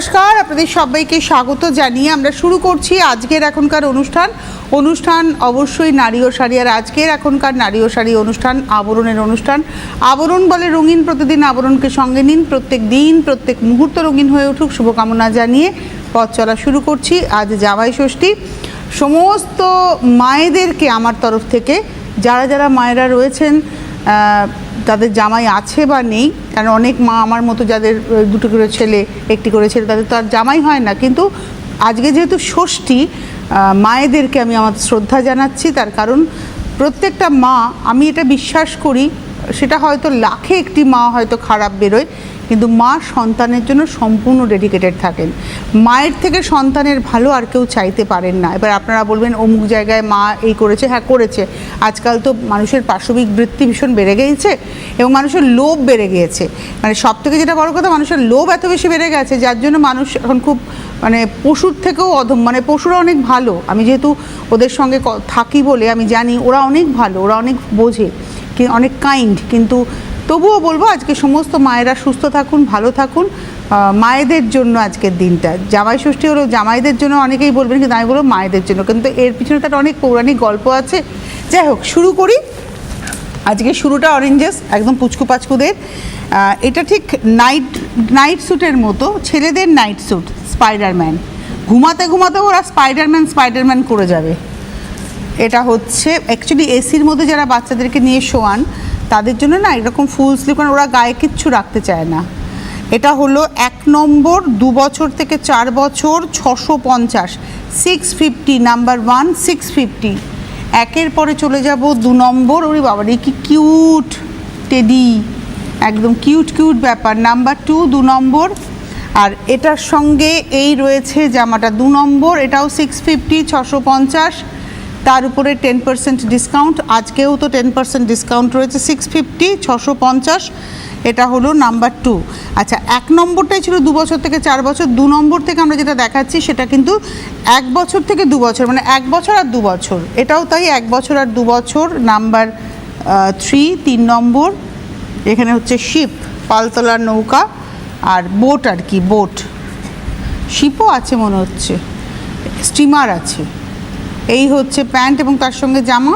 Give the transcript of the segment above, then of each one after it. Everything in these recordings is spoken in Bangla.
নমস্কার, আপনাদের সবাইকে স্বাগত জানিয়ে আমরা শুরু করছি আজকের এখনকার অনুষ্ঠান অবশ্যই নারী ও শাড়ি। আর আজকের এখনকার নারী ও শাড়ি অনুষ্ঠান আবরণের অনুষ্ঠান। আবরণ বলে রঙিন, প্রতিদিন আবরণকে সঙ্গে নিন, প্রত্যেক দিন প্রত্যেক মুহূর্ত রঙিন হয়ে উঠুক শুভকামনা জানিয়ে পথ চলা শুরু করছি। আজ জামাই ষষ্ঠী। সমস্ত মায়েদেরকে আমার তরফ থেকে, যারা যারা মায়েরা রয়েছেন তাদের জামাই আছে বা নেই, কারণ অনেক মা আমার মতো যাদের দুটো করে ছেলে, একটি করে ছেলে, তাদের তো আর জামাই হয় না, কিন্তু আজকে যেহেতু ষষ্ঠী, মায়েদেরকে আমি আমার শ্রদ্ধা জানাচ্ছি। তার কারণ প্রত্যেকটা মা, আমি এটা বিশ্বাস করি, সেটা হয়তো লাখে একটি মা হয়তো খারাপ বেরোয়, কিন্তু মা সন্তানের জন্য সম্পূর্ণ ডেডিকেটেড থাকেন। মায়ের থেকে সন্তানের ভালো আর কেউ চাইতে পারেন না। এবার আপনারা বলবেন অমুক জায়গায় মা এই করেছে, হ্যাঁ করেছে। আজকাল তো মানুষের পাশবিক বৃত্তি ভীষণ বেড়ে গিয়েছে এবং মানুষের লোভ বেড়ে গিয়েছে। মানে সব থেকে যেটা বড় কথা, মানুষের লোভ এত বেশি বেড়ে গেছে, যার জন্য মানুষ এখন খুব পশুর থেকেও অধম। পশুরা অনেক ভালো, আমি যেহেতু ওদের সঙ্গে থাকি বলে আমি জানি ওরা অনেক ভালো, ওরা অনেক বোঝে, অনেক কাইন্ড। কিন্তু তবুও বলবো আজকে সমস্ত মায়েরা সুস্থ থাকুন, ভালো থাকুন। মায়েদের জন্য আজকের দিনটা, জামাই ষষ্ঠী হলো জামাইদের জন্য অনেকেই বলবেন, কিন্তু আমি বলবো মায়েদের জন্য, কিন্তু এর পিছনে তার অনেক পৌরাণিক গল্প আছে। যাই হোক, শুরু করি। আজকে শুরুটা অরেঞ্জেস, একদম পুচকু পাচকুদের। এটা ঠিক নাইট স্যুটের মতো, ছেলেদের নাইট স্যুট। স্পাইডারম্যান, ঘুমাতে ঘুমাতে ওরা স্পাইডারম্যান করে যাবে। এটা হচ্ছে অ্যাকচুয়ালি এসির মধ্যে যারা বাচ্চাদেরকে নিয়ে শোয়ান তাদের জন্য না এরকম ফুল স্লিভ, কারণ ওরা গায়ে কিচ্ছু রাখতে চায় না। এটা হলো 1 নম্বর, 2 বছর থেকে 4 বছর 650, 650 নাম্বার 1, 650। একের পরে চলে যাব 2 নম্বর। ওরে বাবা রে, কি কিউট টেডি, একদম কিউট ব্যাপার। নাম্বার 2, 2 নম্বর। আর এটার সঙ্গে এই রয়েছে জামাটা 2 নম্বর, এটাও 650, 650। তার উপরে 10% ডিসকাউন্ট, আজকেও তো 10% ডিসকাউন্ট রয়েছে। 650, 650। এটা হলো নাম্বার 2। আচ্ছা, 1 নম্বরটাই ছিল 2 বছর থেকে 4 বছর। 2 নম্বর থেকে আমরা যেটা দেখাচ্ছি সেটা কিন্তু 1 বছর থেকে 2 বছর, 1 বছর আর 2 বছর। এটাও তাই, 1 বছর আর 2 বছর। নাম্বার 3, 3 নম্বর। এখানে হচ্ছে শিপ, পালতোলার নৌকা আর বোট, আর কি বোট, শিপও আছে মনে হচ্ছে, স্টিমার আছে। এই হচ্ছে প্যান্ট এবং তার সঙ্গে জামা।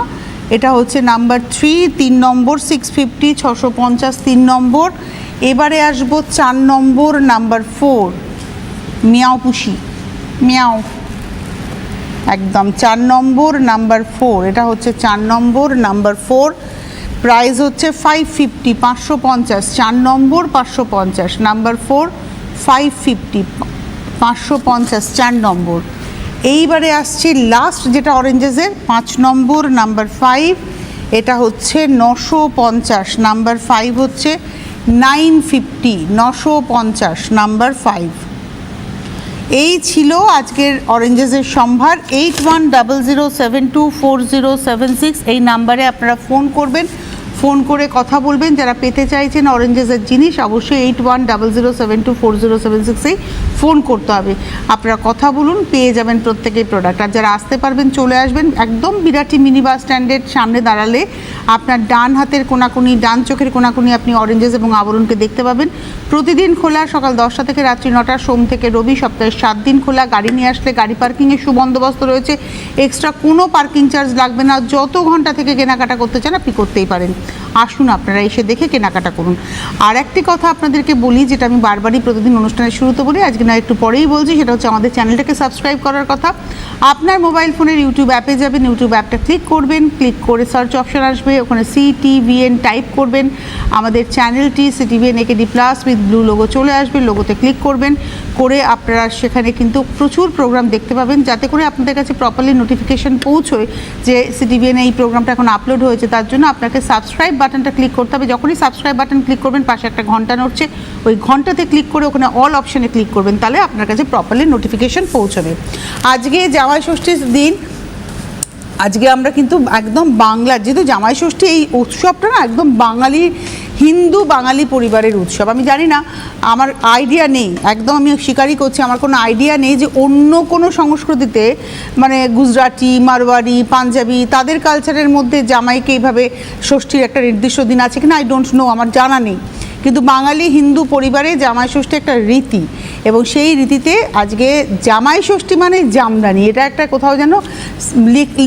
এটা হচ্ছে নাম্বার 3, 3 নম্বর, 650, 650, 3 নম্বর। এবারে আসবো 4 নম্বর, নাম্বার 4, মিয়াও পুষি, মিয়াও, একদম 4 নম্বর, নাম্বার 4। এটা হচ্ছে 4 নম্বর, নাম্বার 4। প্রাইস হচ্ছে 550, 550। 4 নম্বর 550, নাম্বার 4 550, 550, 4 নম্বর। এইবারে আসছে লাস্ট যেটা অরেঞ্জেসের, 5 নম্বর, নাম্বার 5। এটা হচ্ছে 950, নাম্বার 5 হচ্ছে 950, 950, নাম্বার 5। এই ছিল আজকের অরেঞ্জেসের সম্ভার। 8100724076 এই নাম্বারে আপনারা ফোন করবেন, ফোন করে কথা বলবেন। যারা পেতে চাইছেন অরেঞ্জেসের জিনিস, অবশ্যই 8100724076 ফোন করতে হবে। আপনারা কথা বলুন, পেয়ে যাবেন প্রত্যেকেই প্রোডাক্ট। আর যারা আসতে পারবেন চলে আসবেন। একদম বিরাটি মিনি বাস স্ট্যান্ডের সামনে দাঁড়ালে আপনার ডান হাতের কোনাকুনি, ডান চোখের কোনাকুনি আপনি অরেঞ্জেস এবং আবরণকে দেখতে পাবেন। প্রতিদিন খোলা, সকাল 10টা থেকে রাত্রি 9টা, সোম থেকে রবি, সপ্তাহে 7 দিন খোলা। গাড়ি নিয়ে আসলে গাড়ি পার্কিংয়ের সুবন্দোবস্ত রয়েছে, এক্সট্রা কোনো পার্কিং চার্জ লাগবে না। যত ঘন্টা থেকে কেনাকাটা করতে চান আপনি করতেই পারেন। আসুন, আপনারা এসে দেখে কেনাকাটা করুন। আর একটি কথা আপনাদেরকে বলি, যেটা আমি বারবারই প্রতিদিন অনুষ্ঠানের শুরুতে বলি, আজকে না একটু পরেই বলছি, সেটা হচ্ছে আমাদের চ্যানেলটাকে সাবস্ক্রাইব করার কথা। আপনার মোবাইল ফোনের ইউটিউব অ্যাপে যাবেন, ইউটিউব অ্যাপটা ক্লিক করবেন, ক্লিক করে সার্চ অপশন আসবে, ওখানে CTVN টাইপ করবেন। আমাদের চ্যানেলটি CTVN AKD+ with blue logo চলে আসবে, লোগোতে ক্লিক করবেন, করে আপনারা সেখানে কিন্তু প্রচুর প্রোগ্রাম দেখতে পাবেন, যাতে করে আপনাদের কাছে প্রপারলি নোটিফিকেশান পৌঁছয় যে CTVN এই প্রোগ্রামটা এখন আপলোড হয়েছে। তার জন্য আপনাকে সাবস্ক্রাইব বাটনটা ক্লিক করতে হবে। যখনই সাবস্ক্রাইব বাটন ক্লিক করবেন, পাশে একটা ঘন্টা নড়ছে, ওই ঘন্টাতে ক্লিক করে ওখানে অল অপশানে ক্লিক করবেন, তাহলে আপনার কাছে প্রপারলি নোটিফিকেশান পৌঁছবে। আজকে জামাই ষষ্ঠীর দিন, আজকে আমরা কিন্তু একদম বাংলার, যেহেতু জামাই ষষ্ঠী এই উৎসবটা না একদম বাঙালি, হিন্দু বাঙালি পরিবারের উৎসব। আমি জানি না, আমার আইডিয়া নেই, একদম আমি স্বীকারই করছি, আমার কোনো আইডিয়া নেই যে অন্য কোনো সংস্কৃতিতে, গুজরাটি, মারওয়াড়ি, পাঞ্জাবি, তাদের কালচারের মধ্যে জামাইকে এইভাবে ষষ্ঠীর একটা নির্দিষ্ট দিন আছে কিনা, আই ডোন্ট নো, আমার জানা নেই। কিন্তু বাঙালি হিন্দু পরিবারে জামাই ষষ্ঠী একটা রীতি, এবং সেই রীতিতে আজকে জামাই ষষ্ঠী মানে জামদানি, এটা একটা কোথাও যেন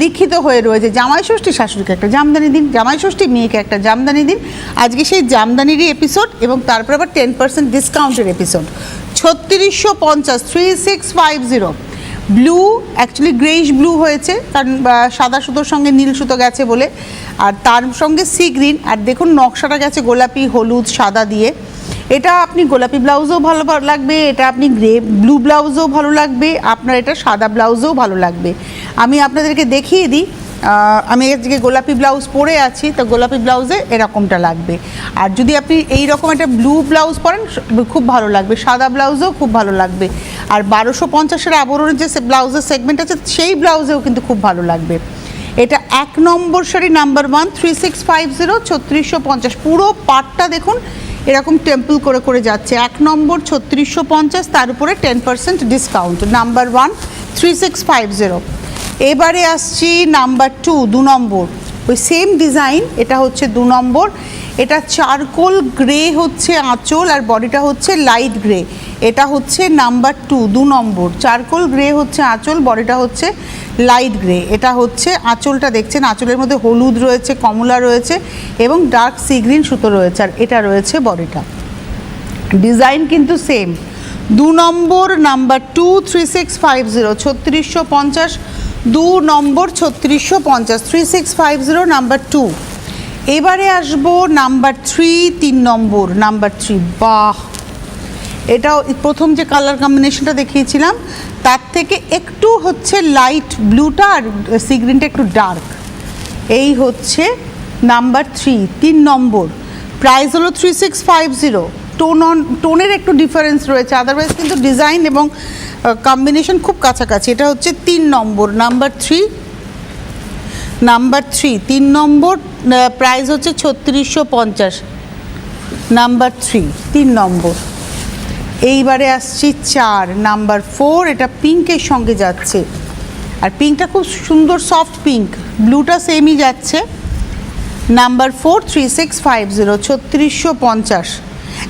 লিখিত হয়ে রয়েছে। জামাই ষষ্ঠী শাশুড়িকে একটা জামদানি দিন, জামাই ষষ্ঠী মেয়েকে একটা জামদানি দিন। আজকে সেই জামদানিরই এপিসোড, এবং তারপর আবার 10% ডিসকাউন্টের episode. 3650 3650 blue, actually greyish blue হয়েছে কারণ সাদা সুতোর সঙ্গে নীল সুতো গেছে বলে, আর তার সঙ্গে সি গ্রিন, আর দেখুন নকশাটা গেছে গোলাপি হলুদ সাদা দিয়ে। এটা আপনি গোলাপি ব্লাউজও ভালো লাগবে, এটা আপনি গ্রে ব্লু ব্লাউজও ভালো লাগবে, আপনার এটা সাদা ব্লাউজও ভালো লাগবে। আমি আপনাদেরকে দেখিয়ে দিই, আমি আজকে গোলাপি ব্লাউজ পরে আছি, তো গোলাপি ব্লাউজে এরকমটা লাগবে। আর যদি আপনি এই রকম একটা ব্লু ব্লাউজ পরেন খুব ভালো লাগবে, সাদা ব্লাউজও খুব ভালো লাগবে। আর 1250-এর আবরণের যে ব্লাউজের সেগমেন্ট আছে সেই ব্লাউজেও কিন্তু খুব ভালো লাগবে। এটা 1 নম্বর শাড়ি নাম্বার 1 3650 3650, পুরো পাটটা দেখুন এরকম টেম্পল করে করে যাচ্ছে। 1 নম্বর 3650, তার উপরে 10% ডিসকাউন্ট, নাম্বার 1 3650। এবারে আসছি নাম্বার 2 2 নম্বর, ওই সেম ডিজাইন, এটা হচ্ছে 2 নম্বর। এটা চারকোল গ্রে হচ্ছে আঁচল, আর বডিটা হচ্ছে লাইট গ্রে। এটা হচ্ছে নাম্বার 2 2 নম্বর, চারকোল গ্রে হচ্ছে আঁচল, বডিটা হচ্ছে লাইট গ্রে। এটা হচ্ছে আঁচলটা দেখছেন, আঁচলের মধ্যে হলুদ রয়েছে, কমলা রয়েছে এবং ডার্ক সি গ্রিন সুতো রয়েছে, আর এটা রয়েছে বডিটা। ডিজাইন কিন্তু সেম। 2 নম্বর নাম্বার 2 3650 3650, 2 নম্বর 3650 3650 নাম্বার 2। এবারে আসবো নাম্বার 3 3 নম্বর, নাম্বার 3। বাহ, এটাও প্রথম যে কালার কম্বিনেশনটা দেখিয়েছিলাম তার থেকে একটু হচ্ছে লাইট ব্লুটা, আর সি গ্রিনটা একটু ডার্ক। এই হচ্ছে নাম্বার 3 3 নম্বর। প্রাইস হলো 3650। টোনের একটু ডিফারেন্স রয়েছে, আদারওয়াইজ কিন্তু ডিজাইন এবং কম্বিনেশন খুব কাছাকাছি। এটা হচ্ছে 3 নম্বর, নাম্বার 3 নাম্বার 3 3 নম্বর, প্রাইস হচ্ছে 3650, নাম্বার 3 3 নম্বর। এইবারে আসছি 4 নাম্বার 4, এটা পিঙ্কের সঙ্গে যাচ্ছে, আর পিঙ্কটা খুব সুন্দর সফট পিঙ্ক, ব্লুটা সেমই যাচ্ছে। নাম্বার 4 3650 3650।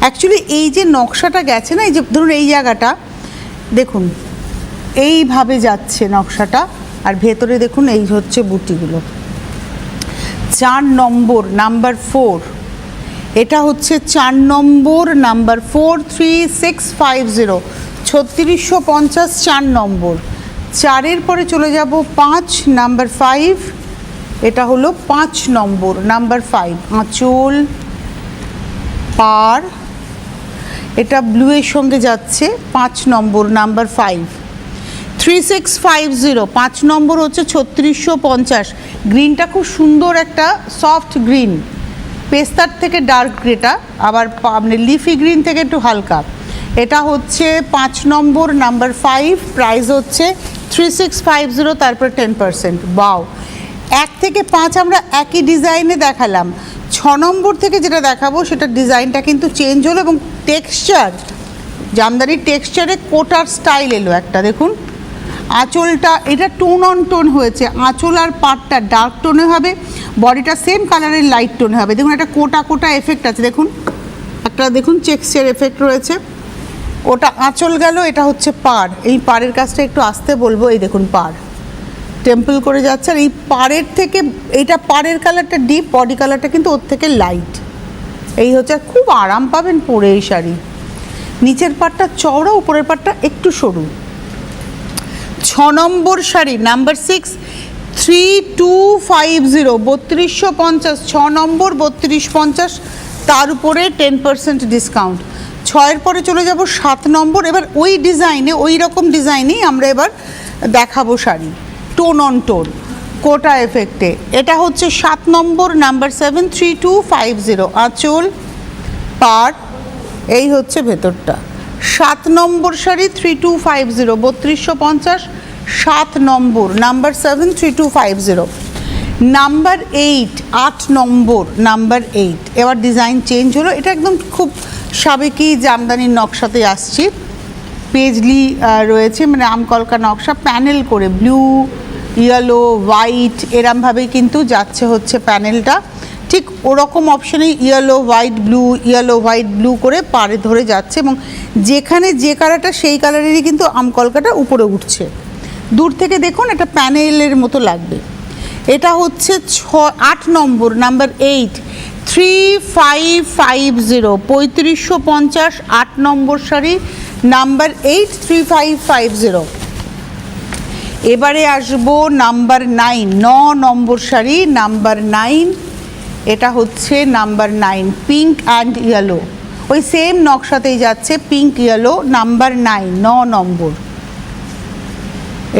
অ্যাকচুয়ালি এই যে নকশাটা গেছে না, এই যে ধরুন এই জায়গাটা দেখুন এইভাবে যাচ্ছে নকশাটা, আর ভেতরে দেখুন এই হচ্ছে বুটিগুলো। 4 নম্বর নাম্বার 4, এটা হচ্ছে 4 নম্বর নাম্বার 4 3650 3650 4 নম্বর। 4-এর পরে চলে যাব 5 নাম্বার 5, এটা হলো 5 নম্বর, নাম্বার 5। আঁচল পার, এটা ব্লুয়ের সঙ্গে যাচ্ছে, 5 নম্বর নাম্বার 5 3650। 5 নম্বর হচ্ছে 3650। গ্রিনটা খুব সুন্দর একটা সফট গ্রিন, পেস্তার থেকে ডার্ক গ্রেটা, আবার মানে লিফি গ্রিন থেকে একটু হালকা। এটা হচ্ছে 5 নম্বর নাম্বার 5, প্রাইস হচ্ছে 3650, তারপর 10%। বাও, 1 থেকে 5 আমরা একই ডিজাইনে দেখালাম। 6 নম্বর থেকে যেটা দেখাবো সেটা ডিজাইনটা কিন্তু চেঞ্জ হলো, এবং টেক্সচার, জামদানির টেক্সচারে কোটার স্টাইল এলো একটা। দেখুন আঁচলটা, এটা টোন অন টোন হয়েছে, আঁচল আর পাটটা ডার্ক টোনে হবে, বডিটা সেম কালারের লাইট টোনে হবে। দেখুন একটা কোটা কোটা এফেক্ট আছে, দেখুন একটা দেখুন টেক্সচার এফেক্ট রয়েছে। ওটা আঁচল গেল, এটা হচ্ছে পাড়। এই পাড়ের কাজটা একটু আসতে বলবো, এই দেখুন পাড় টেম্পল করে যাচ্ছে, আর এই পাড়ের থেকে এইটা পাড়ের কালারটা ডিপ, বডি কালারটা কিন্তু ওর থেকে লাইট। এই হচ্ছে, খুব আরাম পাবেন পরে এই শাড়ি। নিচের পাটটা চওড়া, উপরের পাটটা একটু সরু। 6 নম্বর শাড়ি নাম্বার 6 3250 3250, 6 নম্বর 3250, তার উপরে 10% ডিসকাউন্ট। 6-এর পরে চলে যাব 7 নম্বর। এবার ওই ডিজাইনে, ওই রকম ডিজাইনেই আমরা এবার দেখাবো শাড়ি, টোন অন টোন কোটা এফেক্টে। এটা হচ্ছে 7 নম্বর নাম্বার 7 3250। আঁচল পাড়, এই হচ্ছে ভেতরটা। 7 নম্বর শাড়ি 3250 3250, 7 নম্বর নাম্বার 7 3250। নাম্বার 8 8 নম্বর নাম্বার 8, এবার ডিজাইন চেঞ্জ হলো। এটা একদম খুব সাবেকি জামদানির নকশাতে আসছি, পেজলি রয়েছে, মানে আমকলকা নকশা, প্যানেল করে ব্লু ইয়েলো হোয়াইট এরমভাবেই কিন্তু যাচ্ছে হচ্ছে প্যানেলটা। ঠিক ওরকম অপশানে ইয়েলো হোয়াইট ব্লু করে পাড়ে ধরে যাচ্ছে, এবং যেখানে যে কালারটা সেই কালারেরই কিন্তু আমকলকাটা উপরে উঠছে। দূর থেকে দেখুন একটা প্যানেলের মতো লাগবে। এটা হচ্ছে 8 নম্বর, নাম্বার 8, 3550, 3550, 8 নম্বর শাড়ি, নাম্বার 8, 3550। এবারে আসবো নাম্বার 9, 9 নম্বর শাড়ি, নাম্বার 9, এটা হচ্ছে নাম্বার 9, পিঙ্ক অ্যান্ড ইয়েলো, ওই সেম নকশাতেই যাচ্ছে, পিঙ্ক ইয়েলো, নাম্বার 9, 9 নম্বর,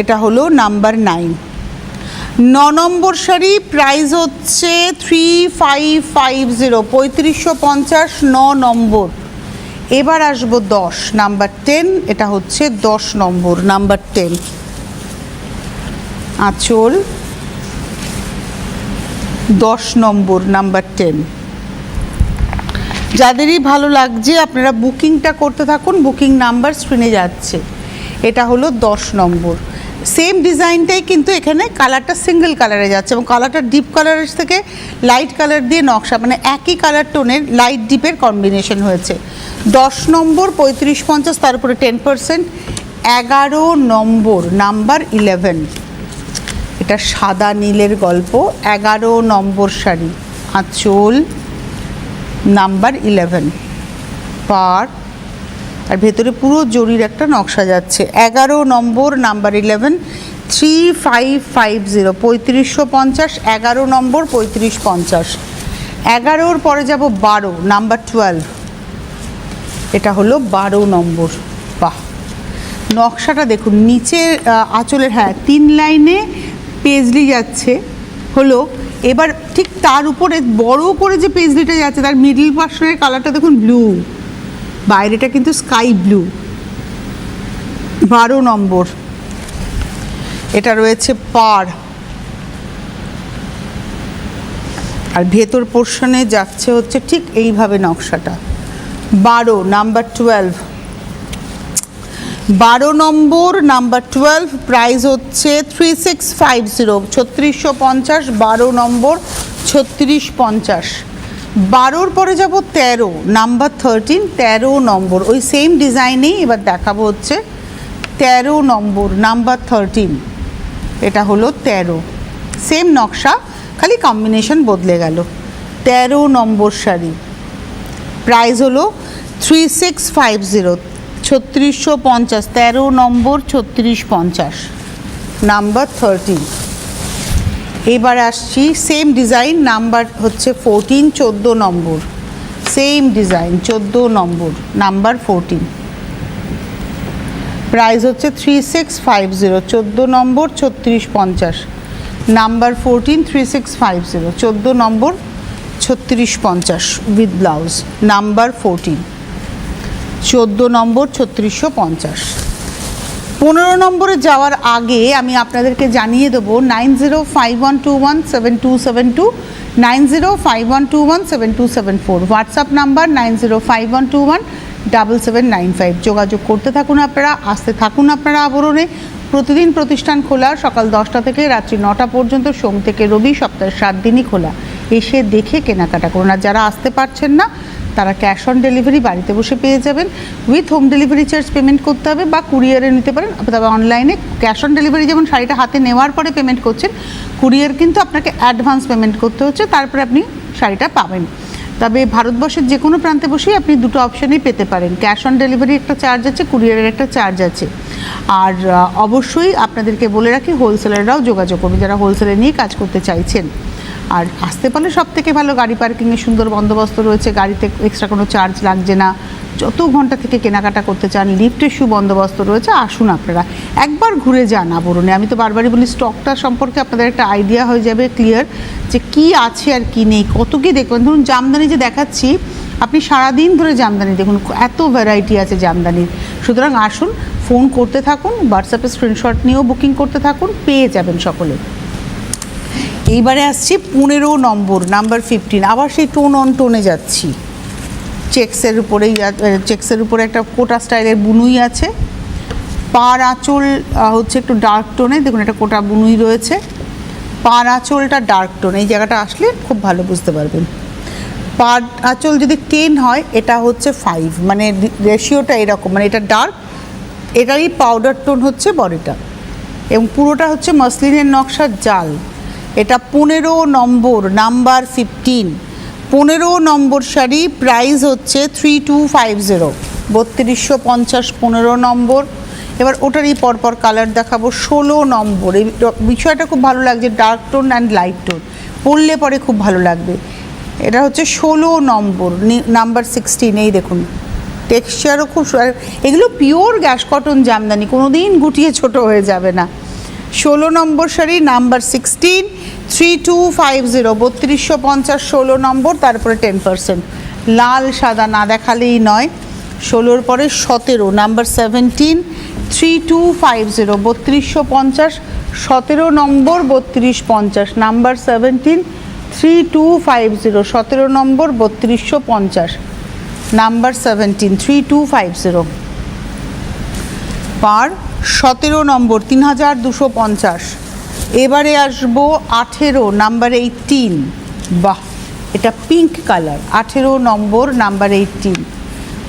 এটা হলো নাম্বার 9। 9 নম্বর শাড়ি, প্রাইস হচ্ছে 3550, 3550, 9 নম্বর। এবার আসবো 10, নাম্বার 10, এটা হচ্ছে 10 নম্বর, নাম্বার 10। আঁচল 10 নম্বর, নাম্বার 10। যাদেরই ভালো লাগছে আপনারা বুকিংটা করতে থাকুন, বুকিং নাম্বার স্ক্রিনে যাচ্ছে। এটা হলো 10 নম্বর। সেম ডিজাইনটাই কিন্তু এখানে কালারটা সিঙ্গেল কালারে যাচ্ছে, এবং কালারটা ডিপ কালারের থেকে লাইট কালার দিয়ে নকশা, মানে একই কালার টোনের লাইট ডিপের কম্বিনেশন হয়েছে। 10 নম্বর, 3550, তার উপরে 10%। 11 নম্বর, নাম্বার 11, এটা সাদা নীলের গল্প, 11 নম্বর শাড়ি, আঁচল, নাম্বার 11, পাড় আর ভেতরে পুরো জরির একটা নকশা যাচ্ছে। 11 নম্বর, নাম্বার 11, 3550, 3550, 11 নম্বর, 3550। 11-র পরে যাব 12, নাম্বার 12, এটা হলো 12 নম্বর। বাহ, নকশাটা দেখুন, নিচে আঁচলের 3 লাইনে পেজলি যাচ্ছে হলো। এবার ঠিক তার উপরে বড় করে যে পেজলিটা যাচ্ছে তার মিডল পার্সনের কালারটা দেখুন ব্লু, বাইরেটা কিন্তু স্কাই ব্লু। 12 নম্বর, এটা রয়েছে পাড়, আর ভেতর পোর্শনে যাচ্ছে হচ্ছে ঠিক এইভাবে নকশাটা। 12, নাম্বার 12, 12 নম্বর, নাম্বার 12, প্রাইস হচ্ছে 3650, 3650, 12 নম্বর, 3650। 12-র পরে যাব 13, নাম্বার 13, 13 নম্বর, ওই সেম ডিজাইনেই এবার দেখাবো হচ্ছে 13 নম্বর, নাম্বার 13, এটা হলো 13, সেম নকশা, খালি কম্বিনেশন বদলে গেল। 13 নম্বর শাড়ি, প্রাইস হলো 3650, 3650, 13 নম্বর, 3650, নাম্বার 13। এবার আসছি সেম ডিজাইন, নাম্বার হচ্ছে 14, 14 নম্বর, সেম ডিজাইন, 14 নম্বর, নাম্বার 14, প্রাইস হচ্ছে 3650, 14 নম্বর, 3650, number 14, 3650, 14 number, 3650 with blouse, number 14, 14 নম্বর, 3650। 15 নম্বরে যাওয়ার আগে আমি আপনাদেরকে জানিয়ে দেবো 9051217272, 9051217274, হোয়াটসঅ্যাপ নাম্বার 9051217795। যোগাযোগ করতে থাকুন আপনারা, আসতে থাকুন আপনারা আবরণে। প্রতিদিন প্রতিষ্ঠান খোলা, সকাল 10টা থেকে রাত্রি 9টা পর্যন্ত, সোম থেকে রবি, সপ্তাহে 7 দিনই খোলা। এসে দেখে কেনাকাটা করুন। আর যারা আসতে পারছেন না তারা ক্যাশ অন ডেলিভারি বাড়িতে বসে পেয়ে যাবেন, with home delivery charge payment করতে হবে, বা কুরিয়ারে নিতে পারেন। তবে অনলাইনে ক্যাশ অন ডেলিভারি যেমন শাড়িটা হাতে নেওয়ার পরে পেমেন্ট করছেন, কুরিয়ার কিন্তু আপনাকে অ্যাডভান্স পেমেন্ট করতে হচ্ছে, তারপরে আপনি শাড়িটা পাবেন। তবে ভারতবর্ষের যে কোনো প্রান্তে বসেই আপনি দুটো অপশানই পেতে পারেন, ক্যাশ অন ডেলিভারি একটা চার্জ আছে, কুরিয়ারের একটা চার্জ আছে। আর অবশ্যই আপনাদেরকে বলে রাখি, হোলসেলাররাও যোগাযোগ করবে যারা হোলসেলার নিয়ে কাজ করতে চাইছেন। আর আসতে পারলে সব থেকে ভালো, গাড়ি পার্কিংয়ের সুন্দর বন্দোবস্ত রয়েছে, গাড়িতে এক্সট্রা কোনো চার্জ লাগছে না। যত ঘন্টা থেকে কেনাকাটা করতে চান, লিফটের সুবন্দোবস্ত রয়েছে। আসুন আপনারা একবার ঘুরে যান আবরণে। আমি তো বারবারই বলি, স্টকটা সম্পর্কে আপনাদের একটা আইডিয়া হয়ে যাবে ক্লিয়ার, যে কি আছে আর কি নেই, কত কি দেখবেন। ধরুন জামদানি যে দেখাচ্ছি, আপনি সারাদিন ধরে জামদানি দেখুন, এত ভ্যারাইটি আছে জামদানির। সুতরাং আসুন, ফোন করতে থাকুন, হোয়াটসঅ্যাপে স্ক্রিনশট নিয়েও বুকিং করতে থাকুন, পেয়ে যাবেন সকলে। এইবারে আসছি 15 নম্বর, নাম্বার 15, আবার সেই টোন অন টোনে যাচ্ছি। চেক্সের উপরেই, চেক্সের উপরে একটা কোটা স্টাইলের বুনুই আছে। পার আঁচল হচ্ছে একটু ডার্ক টোনে, দেখুন একটা কোটা বুনুই রয়েছে। পাড় আঁচলটা ডার্ক টোন, এই জায়গাটা আসলে খুব ভালো বুঝতে পারবেন। পাড় আঁচল যদি 10 হয়, এটা হচ্ছে 5, মানে রেশিওটা এরকম, মানে এটা ডার্ক, এটারই পাউডার টোন হচ্ছে বডিটা, এবং পুরোটা হচ্ছে মসলিনের নকশার জাল। এটা 15 নম্বর, নাম্বার 15, 15 নম্বর শাড়ি, প্রাইস হচ্ছে 3250, 3250, 15 নম্বর। এবার ওটারই পরপর কালার দেখাবো। 16 নম্বর, এই বিষয়টা খুব ভালো লাগছে, dark tone and light tone, পরলে পরে খুব ভালো লাগবে। এটা হচ্ছে 16 নম্বর, নাম্বার 16, এই দেখুন টেক্সচারও খুব, এগুলো পিওর গ্যাস কটন জামদানি, কোনো দিন গুটিয়ে ছোট হয়ে যাবে না। 16 নম্বর শাড়ি, নাম্বার 16, 3250, 3250, 16 নম্বর, তারপরে 10%। লাল সাদা না দেখালেই নয়। 16-র পরে 17, নাম্বার 17, 3250, 3250, 17 নম্বর, 3250, নাম্বার 17, 3250, 17 নম্বর, 3250, নাম্বার 17, 3250। পার 17 নম্বর, 3250। এবারে আসবো 18, নাম্বার 18, বাহ এটা পিঙ্ক কালার, 18 নম্বর, নাম্বার 18,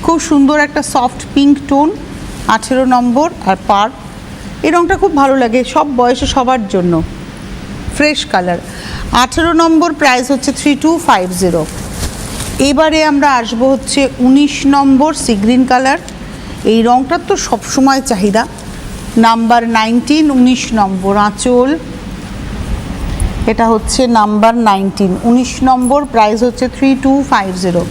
খুব সুন্দর একটা সফট পিঙ্ক টোন, 18 নম্বর। আর পার, এই রঙটা খুব ভালো লাগে, সব বয়সে সবার জন্য, ফ্রেশ কালার। 18 নম্বর, প্রাইস হচ্ছে 3250। এবারে আমরা আসবো হচ্ছে 19 নম্বর, সি গ্রিন কালার, এই রঙটার তো সবসময় চাহিদা, নাম্বার 19, 19 নম্বর, আঁচল, এটা হচ্ছে নাম্বার 19, 19 নম্বর, প্রাইস হচ্ছে 3250,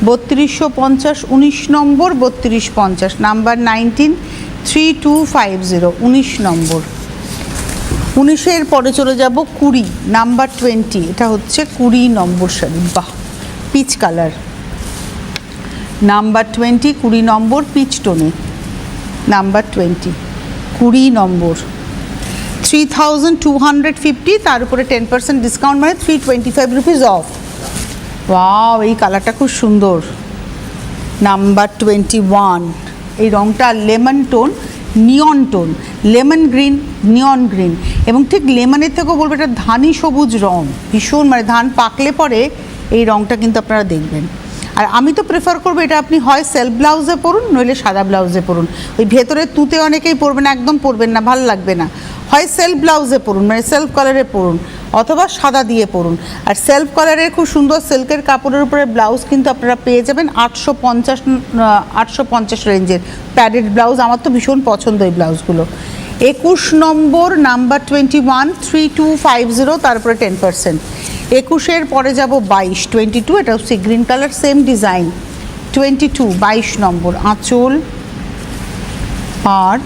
3250, 19 নম্বর, 3250, নাম্বার 19, 3250, 19 নম্বর। 19-এর পরে চলে যাব 20, নাম্বার 20, এটা হচ্ছে 20 নম্বর শাড়ি, বাহ পিচ কালার, নাম্বার 20, 20 নম্বর, পিচ টোনে, নাম্বার 20, 20 নম্বর, 3250, তার উপরে 10% ডিসকাউন্ট, মানে 325 রুপিস অফ। ওয়াও, এই কালারটা খুব সুন্দর, নাম্বার 21, এই রঙটা lemon tone, neon tone, lemon green, neon green, এবং ঠিক লেমনের থেকেও বলবো এটা ধানি সবুজ রঙ, ভীষণ, মানে ধান পাকলে পরে এই রঙটা কিন্তু আপনারা দেখবেন। আর আমি তো প্রেফার করবো এটা আপনি হয় সেলফ ব্লাউজে পরুন, নইলে সাদা ব্লাউজে পরুন। ওই ভেতরে তুতে অনেকেই পরবেন, একদম পরবেন না, ভালো লাগবে না। হয় সেলফ ব্লাউজে পরুন, মানে সেলফ কালারে পরুন, অথবা সাদা দিয়ে পরুন। আর সেলফ কালারের খুব সুন্দর সিল্কের কাপড়ের উপরে ব্লাউজ কিন্তু আপনারা পেয়ে যাবেন 850 রেঞ্জের প্যাডেড ব্লাউজ। আমার তো ভীষণ পছন্দ এই ব্লাউজগুলো। 21 নম্বর, নাম্বার 21, 3250, তারপরে 10%। 21-এর পরে যাব 22, 22, এটা হচ্ছে গ্রিন কালার, সেম ডিজাইন, 22, 22 নম্বর, আঁচল, আর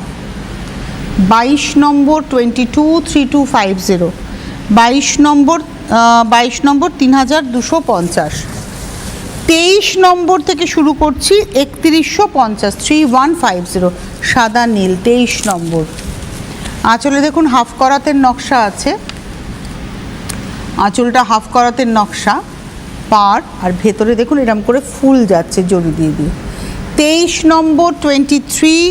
22 নম্বর, 22, 3250, 22 নম্বর, 22 নম্বর, 3250। 23 নম্বর থেকে শুরু করছি, 3150, 3150, সাদা নীল, 23 নম্বর। আঁচলে দেখুন হাফ করাতের নকশা আছে, আঁচলটা হাফ করাতের নকশা, পার, আর ভেতরে দেখুন এরকম করে ফুল যাচ্ছে জড়ি দিয়ে দিয়ে। 23 নম্বর, 23,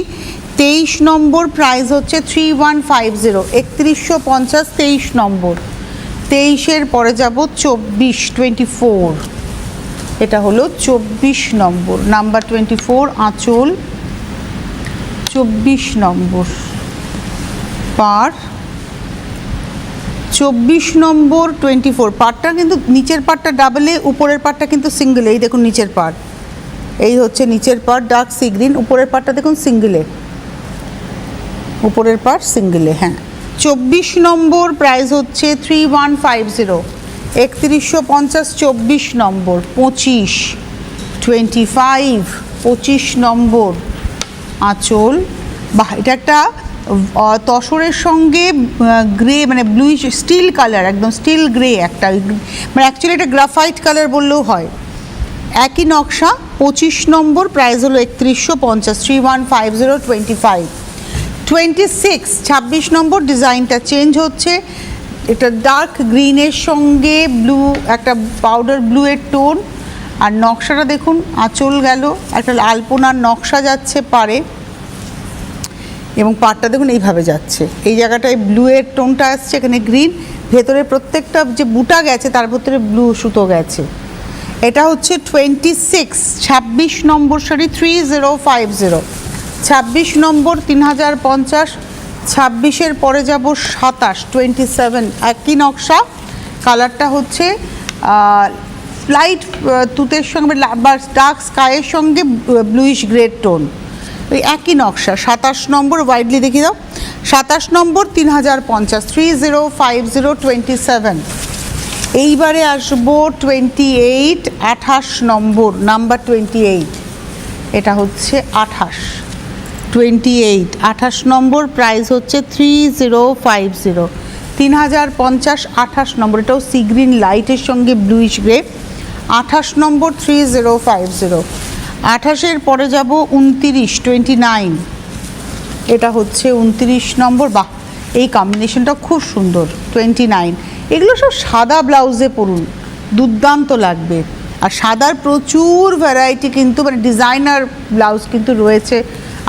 23 নম্বর, প্রাইস হচ্ছে 3150, 3150, 23 নম্বর। 23-এর পরে যাব 24, 24, এটা হলো 24 নম্বর, নাম্বার 24, আঁচল, 24 নম্বর, পার, 24 নম্বর, 24, পাড়টা কিন্তু নিচের পাড়টা ডাবলে, উপরের পাড়টা কিন্তু সিঙ্গেলে, এই দেখুন নিচের পাড়, এই হচ্ছে নিচের পাড় ডার্ক সি গ্রিন, উপরের পাড়টা দেখুন সিঙ্গেলে, উপরের পাড় সিঙ্গেলে, হ্যাঁ। 24 নম্বর, প্রাইস হচ্ছে 3150, 3150, 24 নম্বর, 25, 25, 25 নম্বর, আঁচল, বাহ এটা একটা তসরের সঙ্গে গ্রে, মানে ব্লুইশ স্টিল কালার, একদম স্টিল গ্রে একটা, মানে অ্যাকচুয়ালি এটা গ্রাফাইট কালার বললেও হয়, একই নকশা। 25 নম্বর, প্রাইস হলো 3150, 3150, 25, 26, 26 নম্বর, ডিজাইনটা চেঞ্জ হচ্ছে, এটা ডার্ক গ্রিনের সঙ্গে ব্লু, একটা পাউডার ব্লু এর টোন, আর নকশাটা দেখুন, আঁচল গেল, একটা আলপনার নকশা যাচ্ছে পারে, এবং পাড়টা দেখুন এইভাবে যাচ্ছে, এই জায়গাটায় ব্লু এর টোনটা আসছে, এখানে গ্রিন, ভেতরে প্রত্যেকটা যে বুটা গেছে তার ভেতরে ব্লু সুতো গেছে। এটা হচ্ছে 26 নম্বর শাড়ি 3050, 26 নম্বর 3050, 26-এর পরে যাব 27 একই নকশা, কালারটা হচ্ছে লাইট তুতের সঙ্গে বা ডার্ক স্কাইয়ের সঙ্গে ব্লুইশ গ্রেড টোন, ওই একই নকশা। 27 নম্বর ওয়াইডলি দেখিয়ে দাও, 27 নম্বর 3050, 3050 27। এইবারে আসবো 28 নম্বর, নাম্বার 28, এটা হচ্ছে 28 নম্বর, প্রাইস হচ্ছে 3050, 3050, 28 নম্বর, এটাও সি গ্রিন লাইটের সঙ্গে ব্লুইশ গ্রে। 28 নম্বর 3050, 28-এর পরে যাব 29, এটা হচ্ছে 29 নম্বর। বাহ, এই কম্বিনেশনটা খুব সুন্দর, 29। এগুলো সব সাদা ব্লাউজে পরুন, দুর্দান্ত লাগবে। আর সাদার প্রচুর ভ্যারাইটি কিন্তু, মানে ডিজাইনার ব্লাউজ কিন্তু রয়েছে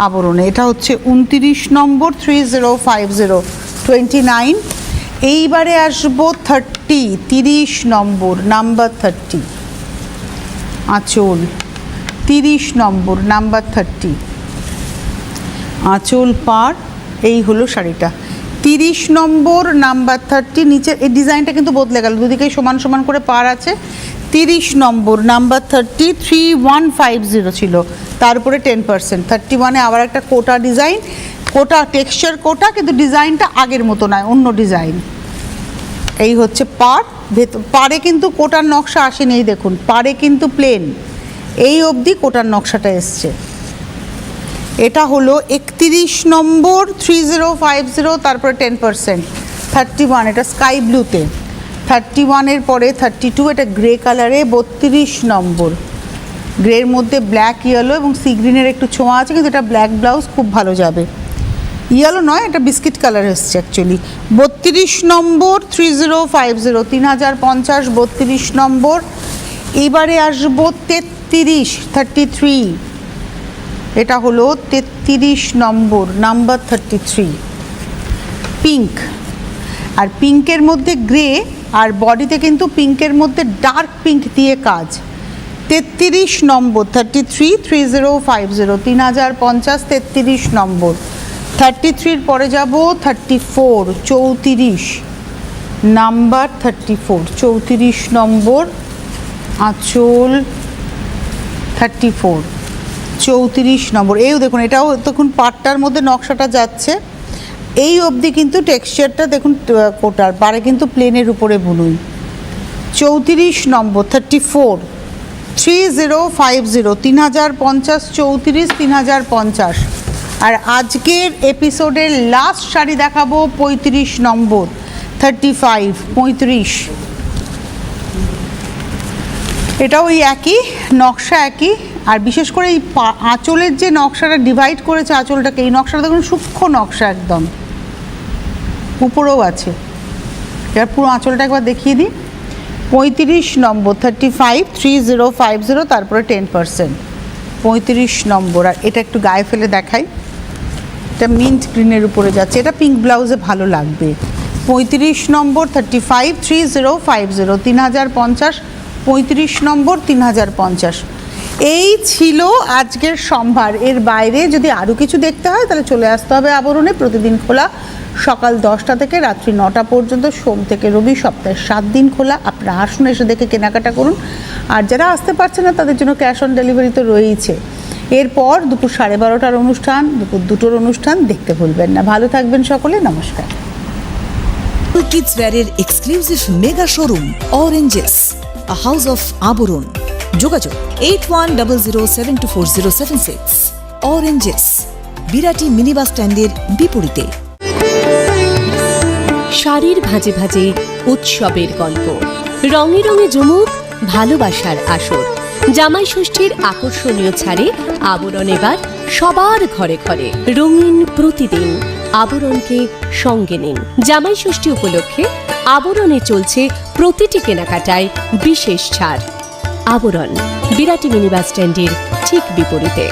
আবরণে। এটা হচ্ছে 29 নম্বর 3050, 29। এইবারে আসবো 30 নম্বর, নাম্বার 30, আঁচল 30 নম্বর, নাম্বার 30, আঁচল পাড়, এই হলো শাড়িটা 30 নম্বর, নাম্বার 30। নিচের এই ডিজাইনটা কিন্তু বদলে গেল, দুদিকেই সমান সমান করে পাড় আছে। 30 নম্বর, নাম্বার 30, 3150 ছিল, তার উপরে 10%। 31-এ আবার একটা কোটা ডিজাইন, কোটা টেক্সচার কোটা, কিন্তু ডিজাইনটা আগের মতো নয়, অন্য ডিজাইন। এই হচ্ছে পাড়, পাড়ে কিন্তু কোটার নকশা আসেনি, এই দেখুন পাড়ে কিন্তু প্লেন, এই অবধি কোটার নকশাটা এসছে। এটা হলো 31 নম্বর 3050, তারপরে 10%, 31, এটা স্কাই ব্লুতে। 31-এর পরে 32, এটা গ্রে কালারে 32 নম্বর, গ্রের মধ্যে ব্ল্যাক ইয়েলো এবং সি গ্রিনের একটু ছোঁয়া আছে, কিন্তু এটা ব্ল্যাক ব্লাউজ খুব ভালো যাবে। ইয়েলো নয়, এটা বিস্কিট কালার এসছে অ্যাকচুয়ালি। 32 নম্বর 3050, 3050, 32 নম্বর। এবারে আসবো 33, এটা হলো 33 নম্বর, নাম্বার 33, পিঙ্ক। আর পিঙ্কের মধ্যে গ্রে, আর বডিতে কিন্তু পিঙ্কের মধ্যে ডার্ক পিঙ্ক দিয়ে কাজ। 33 নম্বর 33, 3050, 3050, 33 নম্বর। 33-র পরে যাব 34, 34, নাম্বার 34, 34 নম্বর, আঁচল 34, 34 নম্বর। এই দেখুন, এটাও দেখুন পাটটার মধ্যে নকশাটা যাচ্ছে, এই অবধি কিন্তু টেক্সচারটা দেখুন কোটার, পারে কিন্তু প্লেনের উপরে বুনুই। 34 নম্বর 34, 3050, 3050, 34, 3050। আর আজকের এপিসোডের লাস্ট শাড়ি দেখাবো 35 নম্বর 35, 35। এটাও ওই একই নকশা, একই। আর বিশেষ করে এই আঁচলের যে নকশাটা ডিভাইড করেছে আঁচলটাকে, এই নকশাটা দেখুন সূক্ষ্ম নকশা একদম, উপরেও আছে। এবার পুরো আঁচলটা একবার দেখিয়ে দিই। 35 নম্বর 35, 3050, তারপরে 10%, 35 নম্বর। আর এটা একটু গায়ে ফেলে দেখাই, এটা মিন্ট গ্রিনের উপরে যাচ্ছে, এটা পিঙ্ক ব্লাউজে ভালো লাগবে। 35 নম্বর 35, 3050, 3050, 35 নম্বর 3050। এই ছিল আজকের সম্ভার। এর বাইরে যদি আরও কিছু দেখতে হয় তাহলে চলে আসতে হবে আবরণে। প্রতিদিন খোলা সকাল 10টা থেকে রাত্রি 9টা পর্যন্ত, সোম থেকে রবি, সপ্তাহে 7 দিন খোলা। আপনারা আসুন, এসে দেখে কেনাকাটা করুন। আর যারা আসতে পারছে না তাদের জন্য ক্যাশ অন ডেলিভারি তো রয়েইছে। এরপর দুপুর 12:30টার অনুষ্ঠান, দুপুর 2টোর অনুষ্ঠান দেখতে ভুলবেন না। ভালো থাকবেন সকলে, নমস্কার। কিডস ওয়্যারের exclusive mega showroom oranges, a house of Abaran. যোগাযোগ 8100724076। অরেঞ্জেস, বিরাটি মিনি বাস স্ট্যান্ডের বিপরীতে। শাড়ির ভাঁজে ভাঁজে উৎসবের গল্প, রঙে রঙে জমুক ভালোবাসার আসর। জামাই ষষ্ঠীর আকর্ষণীয় ছাড়ে আবরণ এবার সবার ঘরে ঘরে। রঙিন প্রতিদিন, আবরণকে সঙ্গে নিন। জামাই ষষ্ঠী উপলক্ষে আবরণে চলছে প্রতিটি কেনাকাটায় বিশেষ ছাড়। আবরণ, বিরাটি মিনি বাস স্ট্যান্ডের ঠিক বিপরীতে।